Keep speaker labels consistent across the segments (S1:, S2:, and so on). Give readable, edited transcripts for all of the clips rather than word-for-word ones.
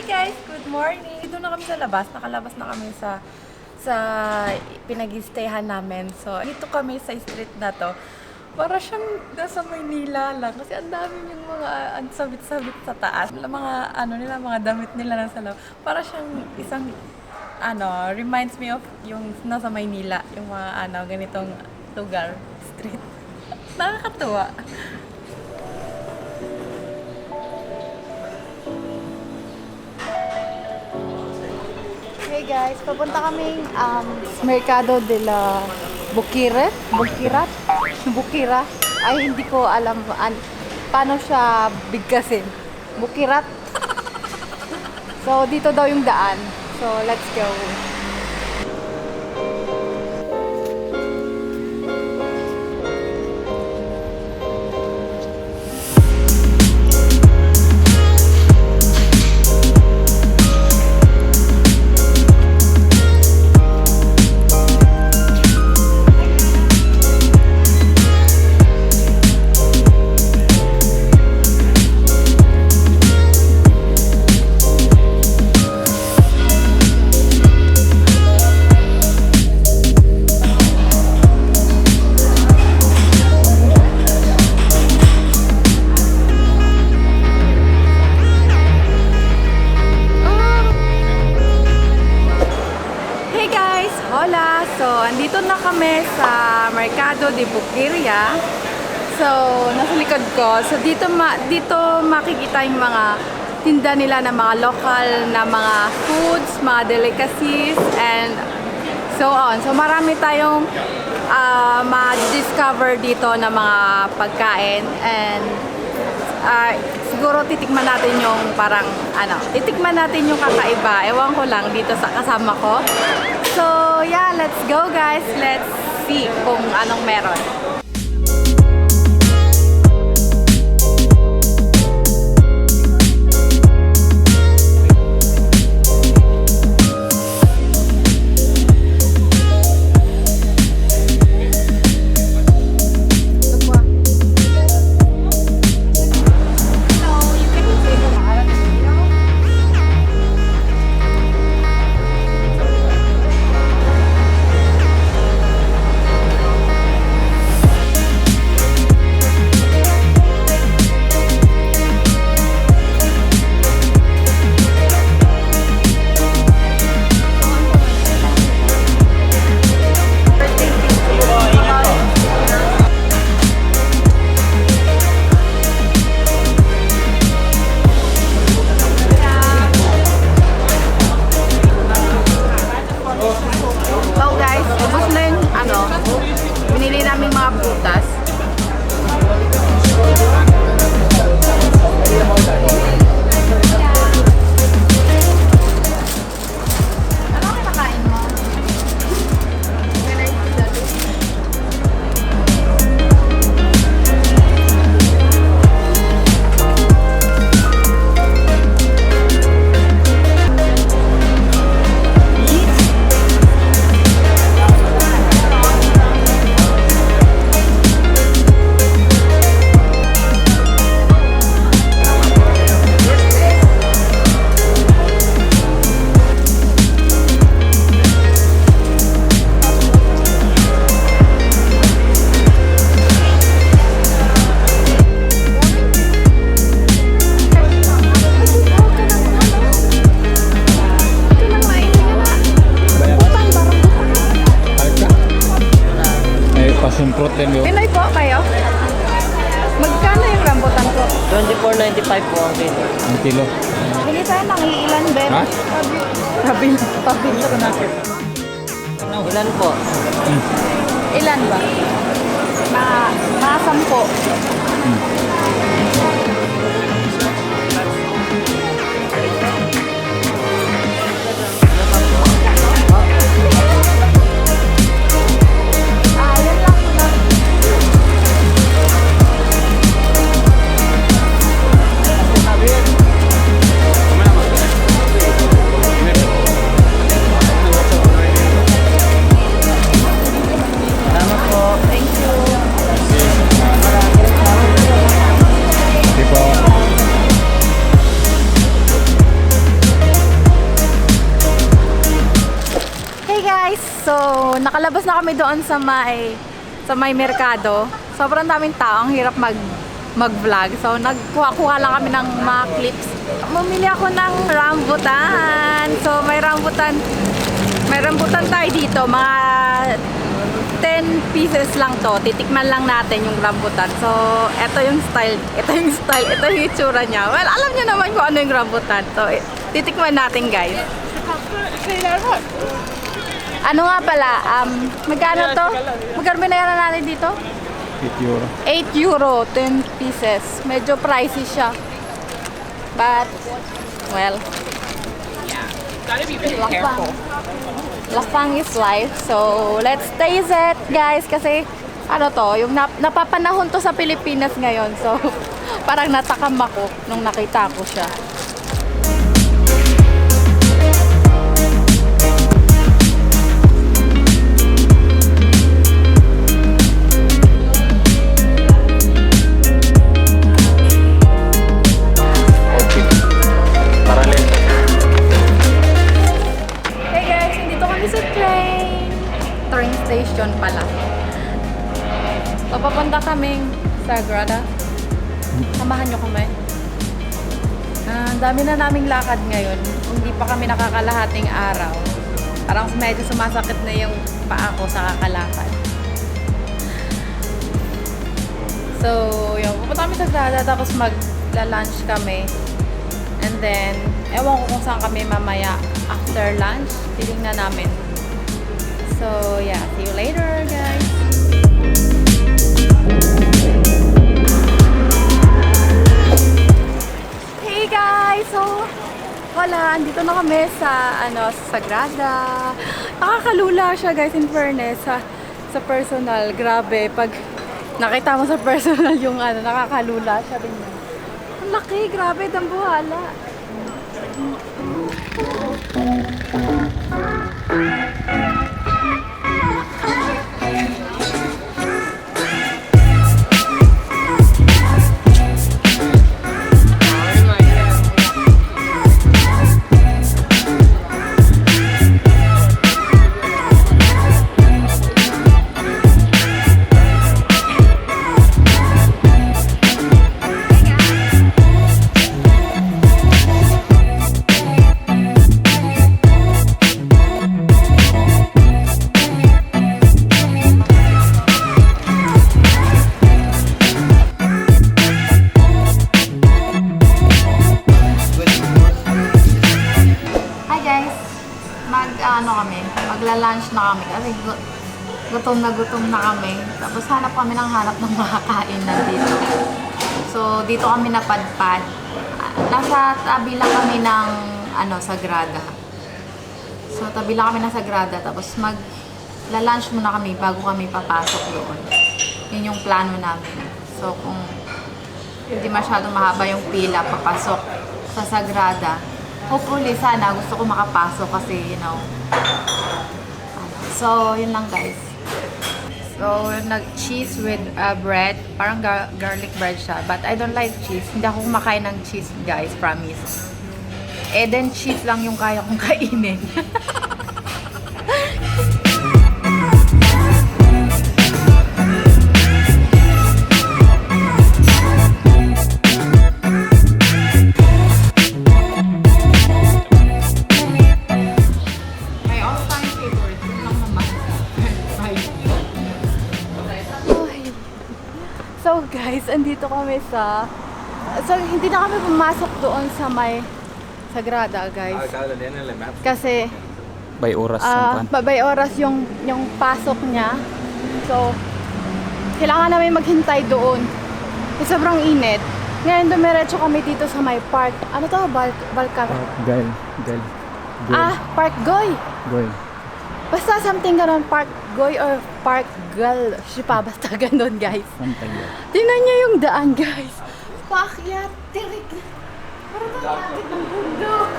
S1: guys! Good morning! Dito na kami sa labas. Nakalabas na kami sa pinag-stayhan namin. So, dito kami sa street na to. Para siyang nasa Maynila lang. Kasi ang dami yung mga sabit-sabit sa taas. Mga damit nila nasa loob. Para siyang isang, reminds me of yung nasa Maynila. Yung mga, ganitong lugar, street. Nakakatuwa. Hey guys, papunta kaming Mercado de la Bukira. Ay, hindi ko alam paano siya bigkasin. Bukirat. So, dito daw yung daan. So, let's go. Hola! So, andito na kami sa Mercado de Bukiria. So, nasa likod ko. So, dito makikita yung mga tinda nila na mga local na mga foods, mga delicacies, and so on. So, marami tayong ma-discover dito na mga pagkain, and siguro titikman natin yung titikman natin yung kakaiba. Ewan ko lang dito sa kasama ko. So, yeah, let's go guys. Let's see kung anong meron. Binili namin mga prutas. Ano kinakain mo?
S2: Passion fruit din yun.
S1: Pinoy po kayo? Magkano yung rambutan ko?
S3: 24.95 po ang kilo.
S2: Ang kilo.
S1: Bili tayo ng ilan, Ben?
S2: Ha?
S1: Pabili ko na.
S3: Ilan po?
S1: Ilan ba? Mga 10.
S3: Salamat po.
S1: Thank you. Nakalabas na kami doon sa may merkado. Sobrang daming tao, ang hirap mag-vlog. So, nagkuha-kuha lang kami ng mga clips. Bumili ako ng rambutan. So, may rambutan tayo dito. Mga 10 pieces lang to. Titikman lang natin yung rambutan. So, ito yung style. Ito yung itsura niya. Well, alam niyo naman kung ano yung rambutan. So, titikman natin, guys. Ano nga pala, magkano to? Magkano binayaran natin dito?
S2: 8 euro.
S1: 8 euro, 10 pieces. Medyo pricey siya. But, well, Lafang is life. So, let's taste it, guys. Kasi, ano to, yung napapanahon to sa Pilipinas ngayon. So, parang natakam ako nung nakita ko siya. Station pala. Papapunta kaming Sagrada. Samahan nyo kami. Dami na naming lakad ngayon. Hindi pa kami nakakalahating araw. Parang medyo sumasakit na yung paa ko sa kakalakad. So, yun. Pupunta kami sa Sagrada tapos magla-lunch kami. And then, ewan ko kung saan kami mamaya after lunch. Titingnan namin. So, yeah. See you later, guys. Hey, guys! So, wala. Andito na kami sa, Sagrada. Nakakalula siya, guys, in fairness. Sa personal. Grabe. Pag nakita mo sa personal yung, nakakalula siya rin. Ang laki. Grabe. Dambuhala. Magla-lunch na kami kasi gutom na kami. Tapos hanap kami ng makakain na dito. So, dito kami napadpad. Nasa tabi lang kami ng Sagrada. So, tabi lang kami ng Sagrada. Tapos magla-lunch muna kami bago kami papasok doon. Yun yung plano namin. So, kung hindi masyadong mahaba yung pila papasok sa Sagrada, hopefully sana gusto ko makapasok kasi, So, yun lang, guys. So, nag-cheese with bread. Parang garlic bread siya. But I don't like cheese. Hindi ako kumakain ng cheese, guys. Promise. Then cheese lang yung kaya kong kainin. So guys, andito kami so hindi na kami pumasok doon sa may Sagrada, guys. Kasi
S2: By oras.
S1: by oras yung pasok niya. So kailangan namin maghintay doon. Kasi sobrang init. Ngayon dumiretso kami dito sa may park. Ano to? Balkan.
S2: Gal.
S1: Park Goy.
S2: Goy.
S1: Basta something ganon, Park Goy or Park Gal. Sipa, basta ganon, guys. Tingnan niyo yung daan, guys. Paakyat, tirik. Parang nakakit ng bundok.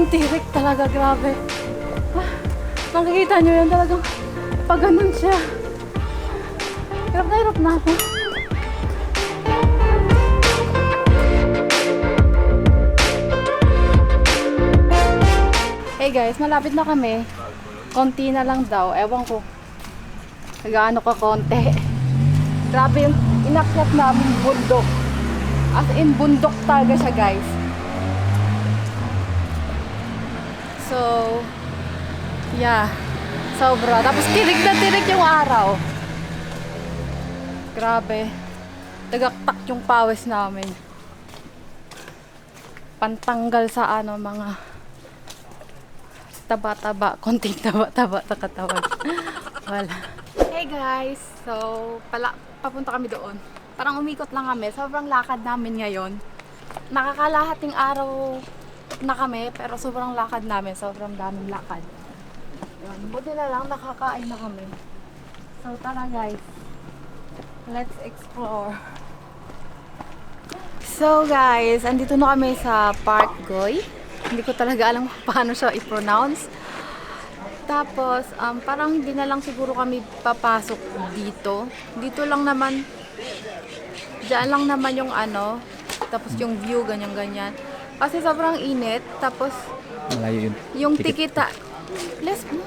S1: yung tirik talaga, grabe. Ah, makikita nyo yan talagang pag ganun siya. Hirap na ako. Hey guys, malapit na kami. Konti na lang daw. Ewan ko. Gaano ka konti. Grabe yung inakyat namin bundok. As in, bundok talaga siya, guys. So, yeah. Sobra. Tapos tirik na tirik yung araw. Grabe. Tagaktak yung pawis namin. Pantanggal sa mga taba-taba. Konting taba-taba sa katawan. Wala. Hey guys! So, papunta kami doon. Parang umikot lang kami. Sobrang lakad namin ngayon. Nakakalahating araw na kami, pero sobrang lakad namin. Sobrang daming lakad. Yun. Buti na lang, nakakain na kami. So, tara guys. Let's explore. So guys, andito na kami sa Park Goy. Hindi ko talaga alam paano siya i-pronounce. Tapos, parang hindi na lang siguro kami papasok dito. Dito lang naman, diyan lang naman yung tapos yung view, ganyan-ganyan. Kasi sobrang init, tapos
S2: Malayo yun.
S1: yung tikita, less mo.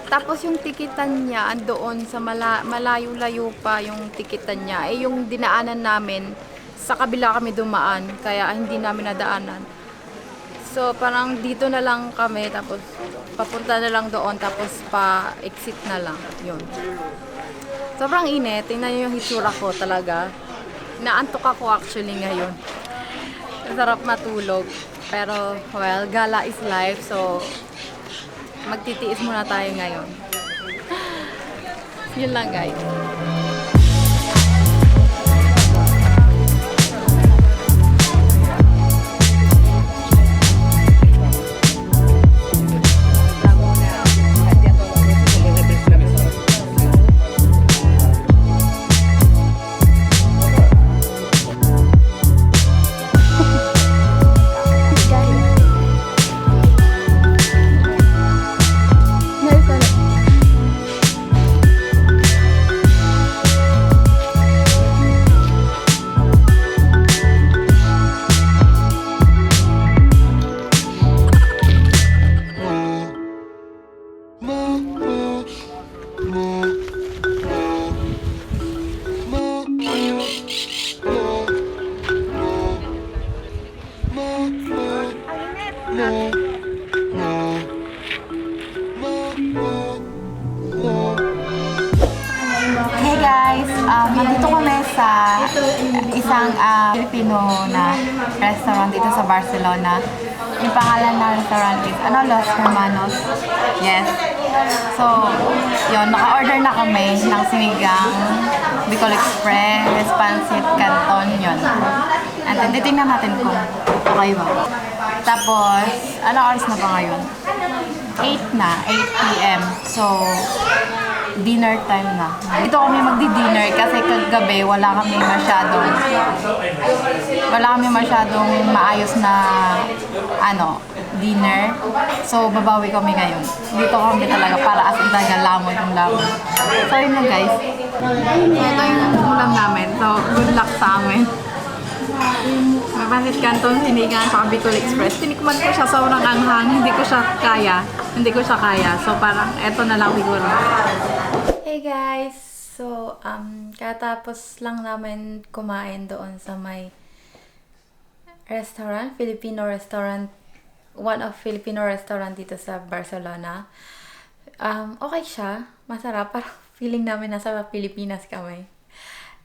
S1: Tapos yung tikitan niya, andoon sa malayo-layo pa yung tikitan niya. Eh yung dinaanan namin, sa kabila kami dumaan, kaya hindi namin nadaanan. So, parang dito na lang kami, tapos papunta na lang doon, tapos pa-exit na lang. Yun. Sobrang init. Tingnan nyo yung hitsura ko talaga. Naantok ako actually ngayon. Sarap matulog. Pero, well, gala is life. So, magtitiis muna tayo ngayon. Yun lang, guys. Hey guys, nandito kami sa isang Filipino na restaurant dito sa Barcelona. Yung pangalan ng restaurant is Los Hermanos. Yes. So, yun, naka-order na kami ng sinigang, Bicol Express, Pancit Canton, yun. And then, titingnan natin kung okay ba. Tapos, anong oras na ba ngayon? 8 na, 8 p.m. So, dinner time na. Dito kami magdi-dinner kasi kagabi wala kami masyadong maayos na dinner. So, babawi kami ngayon. Dito kami talaga para as in talaga lamon. So, yun lang guys. Ito yung ulam namin. So, good luck sa amin. May Pancit Canton, sinigang, sa Bicol Express. Tinikman ko siya, sobrang anghang. Hindi ko siya kaya. So, parang eto na lang siguro. Hey guys! So, katapos lang namin kumain doon sa may restaurant, Filipino restaurant, one of Filipino restaurant dito sa Barcelona. Okay siya, masarap, parang feeling namin nasa Pilipinas kami.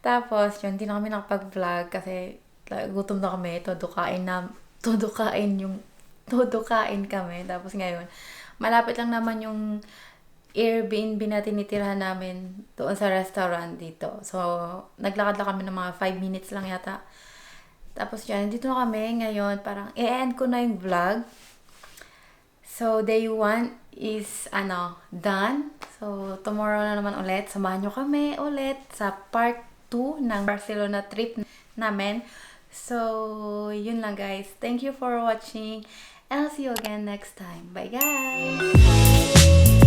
S1: Tapos, yun, hindi na kami nakapag-vlog kasi gutom na kami, todokain kami. Tapos ngayon, malapit lang naman yung Airbnb na tinitirahan namin doon sa restaurant dito. So, naglakad lang kami ng mga 5 minutes lang yata. Tapos yan, dito na kami ngayon. Parang i-end ko na yung vlog. So, day 1 is, done. So, tomorrow na naman ulit. Samahan nyo kami ulit sa part 2 ng Barcelona trip namin. So, yun lang guys. Thank you for watching. And I'll see you again next time. Bye guys!